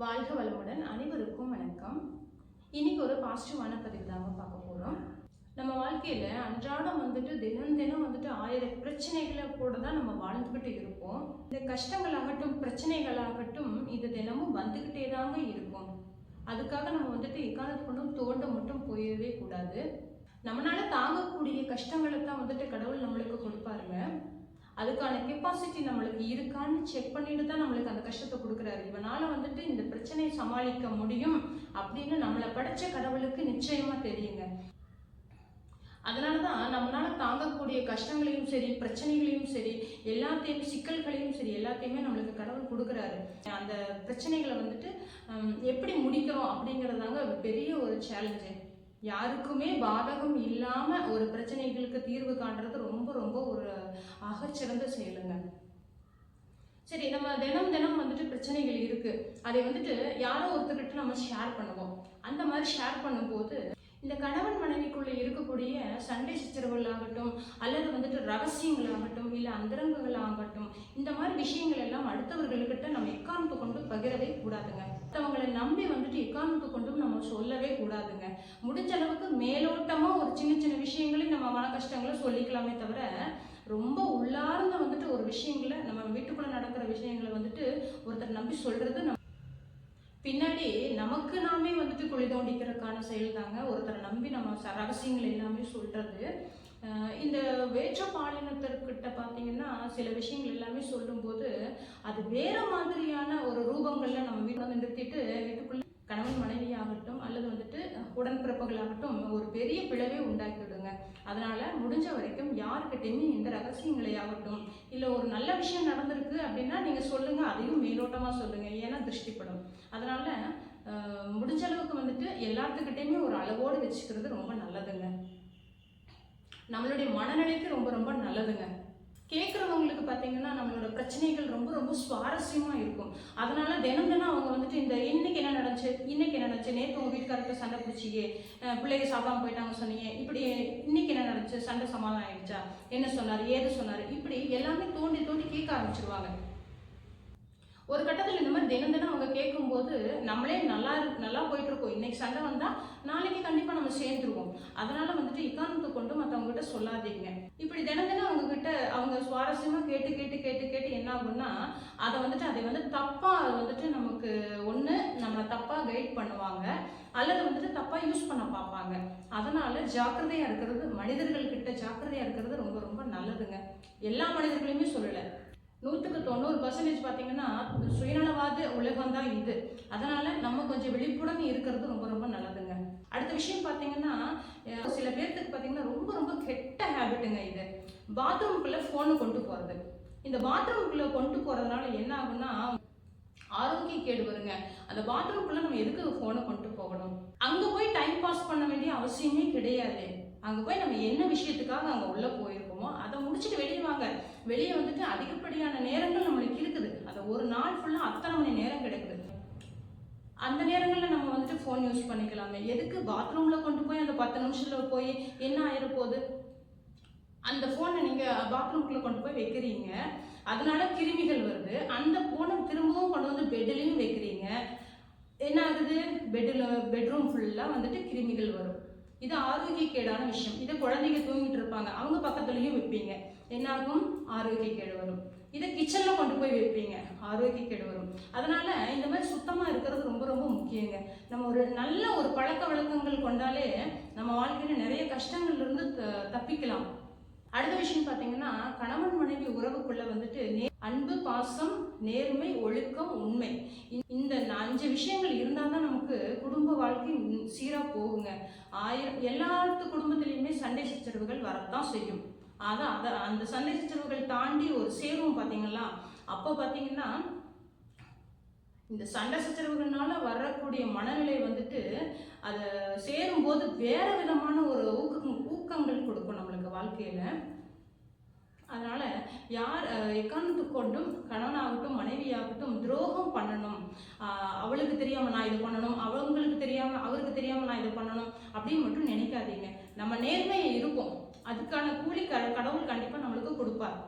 வாழ்க வளமுடன். அனைவருக்கும் வணக்கம். இன்னைக்கு ஒரு பாசிட்டிவான பதிவு தாங்க பார்க்க போகிறோம். நம்ம வாழ்க்கையில் அன்றாடம் தினம் தினம் 1000 பிரச்சனைகளை கூட தான் நம்ம வாழ்ந்துக்கிட்டு இருப்போம். இந்த கஷ்டங்களாகட்டும் பிரச்சனைகளாகட்டும் இது தினமும் வந்துக்கிட்டே தாங்க இருக்கும். அதுக்காக நம்ம எக்காரணத்தை கொண்டும் தோண்ட மட்டும் போயிடவே கூடாது. நம்மளால தாங்கக்கூடிய கஷ்டங்களை தான் கடவுள் நம்மளுக்கு கொடுப்பாருங்க. அதுக்கான கெப்பாசிட்டி நம்மளுக்கு இருக்கான்னு செக் பண்ணிட்டு தான் நம்மளுக்கு அந்த கஷ்டத்தை கொடுக்குறாரு. இவனால இந்த பிரச்சனையை சமாளிக்க முடியும் அப்படின்னு நம்மளை படைச்ச கடவுளுக்கு நிச்சயமா தெரியுங்க. அதனாலதான் நம்மளால தாங்கக்கூடிய கஷ்டங்களையும் சரி பிரச்சனைகளையும் சரி எல்லாத்தையும் சிக்கல்களையும் சரி எல்லாத்தையுமே நம்மளுக்கு கடவுள் கொடுக்குறாரு. அந்த பிரச்சனைகளை எப்படி முடிக்கிறோம் அப்படிங்கிறதாங்க பெரிய ஒரு சேலஞ்சு. யாருக்குமே பாதகம் இல்லாம ஒரு பிரச்சனைகளுக்கு தீர்வு காண்றது ரொம்ப ரொம்ப ஒரு ஆகச்சிறந்த செயலுங்க. சரி, நம்ம தினம் தினம் பிரச்சனைகள் இருக்கு. அதை யாரோ ஒருத்தர்கிட்ட நம்ம ஷேர் பண்ணுவோம். அந்த மாதிரி ஷேர் பண்ணும்போது இந்த கணவன் மனைவிக்குள்ள இருக்கக்கூடிய சண்டை சச்சரவுகளாகட்டும் அல்லது ரகசியங்களாகட்டும் இல்லை அந்தரங்கங்களாகட்டும் இந்த மாதிரி விஷயங்கள் எல்லாம் அடுத்தவர்கள்கிட்ட நம்ம எக்காரணத்தை கொண்டு பகிரவே கூடாதுங்க. மற்றவங்களை நம்பி எக்காரணத்தை கொண்டும் நம்ம சொல்லவே கூடாதுங்க. முடிஞ்ச அளவுக்கு மேலோட்டமா ஒரு சின்ன சின்ன விஷயங்களையும் நம்ம மன கஷ்டங்களை சொல்லிக்கலாமே தவிர ரொம்ப உள்ளார்ந்த ஒரு விஷயங்களை நம்ம வீட்டுக்குள்ள நடக்கிற விஷயங்களை ஒருத்தர் நம்பி சொல்றது பின்னாடி நமக்கு நாமே குழி தோண்டிக்கிறதுக்கான செயல் தாங்க. ஒருத்தரை நம்பி நம்ம ரகசியங்கள் எல்லாமே சொல்றது. இந்த வேற்ற பாலினத்திற்கிட்ட பார்த்தீங்கன்னா சில விஷயங்கள் எல்லாமே சொல்லும்போது அது வேற மாதிரியான ஒரு ரூபங்கள்ல நம்ம வீட்டில் நிறுத்திட்டு வீட்டுக்குள்ள கணவன் மனைவி ஆகட்டும் அல்லது உடன்பிறப்புகளாகட்டும் ஒரு பெரிய பிளவே உண்டாக்கிவிடுங்க. அதனால முடிஞ்ச வரைக்கும் யாருக்கிட்டையுமே இந்த ரகசியங்களை ஆகட்டும் இல்லை ஒரு நல்ல விஷயம் நடந்திருக்கு அப்படின்னா நீங்க சொல்லுங்க, அதையும் மேலோட்டமா சொல்லுங்க, ஏன்னா திருஷ்டிப்படும். அதனால முடிஞ்ச அளவுக்கு எல்லாத்துக்கிட்டையுமே ஒரு அளவோடு வச்சுக்கிறது ரொம்ப நல்லதுங்க. நம்மளுடைய மனநிலைக்கு ரொம்ப ரொம்ப நல்லதுங்க. கேட்குறவங்களுக்கு பார்த்தீங்கன்னா நம்மளோட பிரச்சனைகள் ரொம்ப ரொம்ப சுவாரஸ்யமாக இருக்கும். அதனால தினம் தினம் அவங்க இந்த இன்னைக்கு என்ன நடந்துச்சு நேற்று உங்கள் வீட்டுக்காரருக்கு சண்டை பிடிச்சியே பிள்ளைங்க சாப்பிடாம போயிட்டாங்க சொன்னீங்க, இப்படி இன்னைக்கு என்ன நடந்துச்சு, சண்டை சமாதானம் ஆயிடுச்சா, என்ன சொன்னார் ஏது சொன்னார், இப்படி எல்லாமே தோண்டி தோண்டி கேட்க ஆரம்பிச்சிருவாங்க. ஒரு கட்டத்தில் இந்த மாதிரி தினம் தினம் அவங்க கேட்கும்போது நம்மளே நல்லா போயிட்டு இருக்கோம். இன்னைக்கு சண்டை வந்தா நாளைக்கு கண்டிப்பா நம்ம சேர்ந்துருவோம். அதனால இக்காரணத்தை கொண்டு மற்றவங்ககிட்ட சொல்லாதீங்க. இப்படி தினம் தினம் அவங்க கிட்ட அவங்க சுவாரஸ்யமா கேட்டு கேட்டு கேட்டு கேட்டு என்ன ஆகும்னா அதை தப்பா நமக்கு ஒண்ணு நம்மளை தப்பா கைட் பண்ணுவாங்க அல்லது தப்பா யூஸ் பண்ண பார்ப்பாங்க. அதனால ஜாக்கிரதையா இருக்கிறது, மனிதர்கள் கிட்ட ஜாக்கிரதையா இருக்கிறது ரொம்ப ரொம்ப நல்லதுங்க. எல்லா மனிதர்களையுமே சொல்லல, 100% பார்த்தீங்கன்னா சுயநலவாத உலகம் தான் இது. அதனால நம்ம கொஞ்சம் விழிப்புடன் இருக்கிறது ரொம்ப ரொம்ப நல்லதுங்க. அடுத்த விஷயம் பார்த்தீங்கன்னா சில பேர்த்துக்கு பார்த்தீங்கன்னா ரொம்ப ரொம்ப கெட்ட ஹேபிட்டுங்க இது. பாத்ரூமுக்குள்ள ஃபோனை கொண்டு போறது. இந்த பாத்ரூமுக்குள்ள கொண்டு போறதுனால என்ன ஆகும்னா ஆரோக்கிய கேடு வருங்க. அந்த பாத்ரூமுக்குள்ள நம்ம எதுக்கு ஃபோனை கொண்டு போகணும்? அங்க போய் டைம் பாஸ் பண்ண வேண்டிய அவசியமே கிடையாது. அங்க போய் நம்ம என்ன விஷயத்துக்காக அங்க உள்ள போயிருக்கோமோ அதை முடிச்சுட்டு வெளியே வாங்க. வெளியே அதிகப்படியான நேரங்கள் நம்மளுக்கு இருக்குது. அது ஒரு நாள் ஃபுல்லா அத்தனை மணி நேரம் கிடைக்குது. அந்த நேரங்கள்ல நம்ம ஃபோன் யூஸ் பண்ணிக்கலாமே. எதுக்கு பாத்ரூம்ல கொண்டு போய் அந்த 10 நிமிஷத்துல போய் என்ன ஆயிர போகுது? அந்த போனை நீங்க பாத்ரூம்குள்ள கொண்டு போய் வைக்கிறீங்க, அதனால கிருமிகள் வருது. அந்த போனை திரும்பவும் கொண்டு பெட்லயும் வைக்கிறீங்க, என்ன ஆகுது? பெட்ரூம் ஃபுல்லா கிருமிகள் வரும். இது ஆரோக்கிய கேடான விஷயம். இதை குழந்தைங்க தூங்கிட்டு இருப்பாங்க, அவங்க பக்கத்துலயும் வைப்பீங்க, என்ன ஆகும்? ஆரோக்கிய கேடு வரும். இதை கிச்சன்ல கொண்டு போய் வைப்பீங்க, ஆரோக்கிய கேடு வரும். அதனால இந்த மாதிரி சுத்தமா இருக்கிறது ரொம்ப ரொம்ப முக்கியங்க. நம்ம ஒரு நல்ல ஒரு பழக்க வழக்கங்கள் கொண்டாலே நம்ம வாழ்க்கையில நிறைய கஷ்டங்கள்ல இருந்து தப்பிக்கலாம். அடுத்த விஷயம் பார்த்தீங்கன்னா கணவன் மனைவி உறவுக்குள்ள அன்பு, பாசம், நேர்மை, ஒழுக்கம், உண்மை, இந்த 5 விஷயங்கள் இருந்தால் தான் நமக்கு குடும்ப வாழ்க்கை சீரா போகுங்க. எல்லாத்து குடும்பத்திலையுமே சண்டை சச்சரவுகள் வரத்தான் செய்யும். அந்த சண்டை சச்சரவுகள் தாண்டி ஒரு சேருவோம் பார்த்தீங்களா? அப்போ பார்த்தீங்கன்னா இந்த சண்டை சச்சரவுகள்னால வரக்கூடிய மனநிலை அதை சேரும்போது வேற விதமான ஒரு ஊக்கங்கள் கொடுக்கும் நம்மளுக்கு வாழ்க்கையில. அதனால யார் எக்காரணத்துக்கு கொண்டும் கணவனாகட்டும் மனைவியாகட்டும் துரோகம் பண்ணணும், அவளுக்கு தெரியாம நான் இது பண்ணணும், அவங்களுக்கு தெரியாம அவருக்கு தெரியாம நான் இது பண்ணணும் அப்படின்னு மட்டும் நினைக்காதீங்க. நம்ம நேர்மையை இருப்போம், அதுக்கான கூலி கடவுள் கண்டிப்பா நம்மளுக்கு கொடுப்பார்.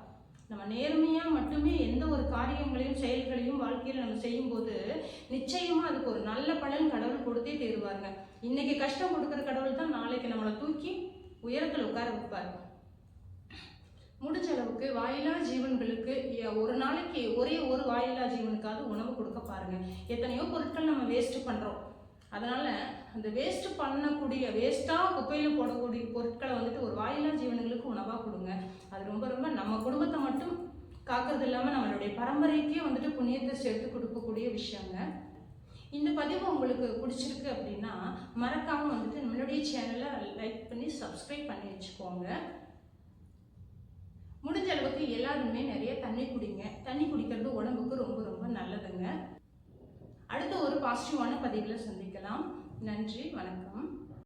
நம்ம நேர்மையா மட்டுமே எந்த ஒரு காரியங்களையும் செயல்களையும் வாழ்க்கையில் நம்ம செய்யும்போது நிச்சயமா நம்மளுக்கு ஒரு நல்ல பலன் கடவுள் கொடுத்தே தருவாருங்க. இன்னைக்கு கஷ்டம் கொடுக்குற கடவுள் தான் நாளைக்கு நம்மளை தூக்கி உயரத்தில் உட்கார வைப்பாரு. முடிஞ்ச அளவுக்கு வாயிலா ஜீவன்களுக்கு ஒரு நாளைக்கு ஒரே ஒரு வாயிலா ஜீவனுக்காவது உணவு கொடுக்க பாருங்க. எத்தனையோ பொருட்கள் நம்ம வேஸ்ட் பண்றோம். அதனால அந்த வேஸ்ட் பண்ணக்கூடிய வேஸ்ட்டாக குப்பையில் போடக்கூடிய பொருட்களை வந்துட்டு ஒரு வாயிலா ஜீவன்களுக்கு உணவாக கொடுங்க. அது ரொம்ப ரொம்ப நம்ம குடும்பத்தை மட்டும் காக்கிறது இல்லாமல் நம்மளுடைய பரம்பரைக்கே வந்துட்டு புண்ணியத்தை சேர்த்து கொடுக்கக்கூடிய விஷயங்க. இந்த பதிவு உங்களுக்கு பிடிச்சிருக்கு அப்படின்னா மறக்காமல் வந்துட்டு நம்மளுடைய சேனலை லைக் பண்ணி சப்ஸ்கிரைப் பண்ணி வச்சுக்கோங்க. முடிஞ்ச அளவுக்கு எல்லாருமே நிறைய தண்ணி குடிங்க. தண்ணி குடிக்கிறது உடம்புக்கு ரொம்ப ரொம்ப நல்லதுங்க. அடுத்த ஒரு பாசிட்டிவான பதிவில் சந்திக்கலாம். நன்றி, வணக்கம்.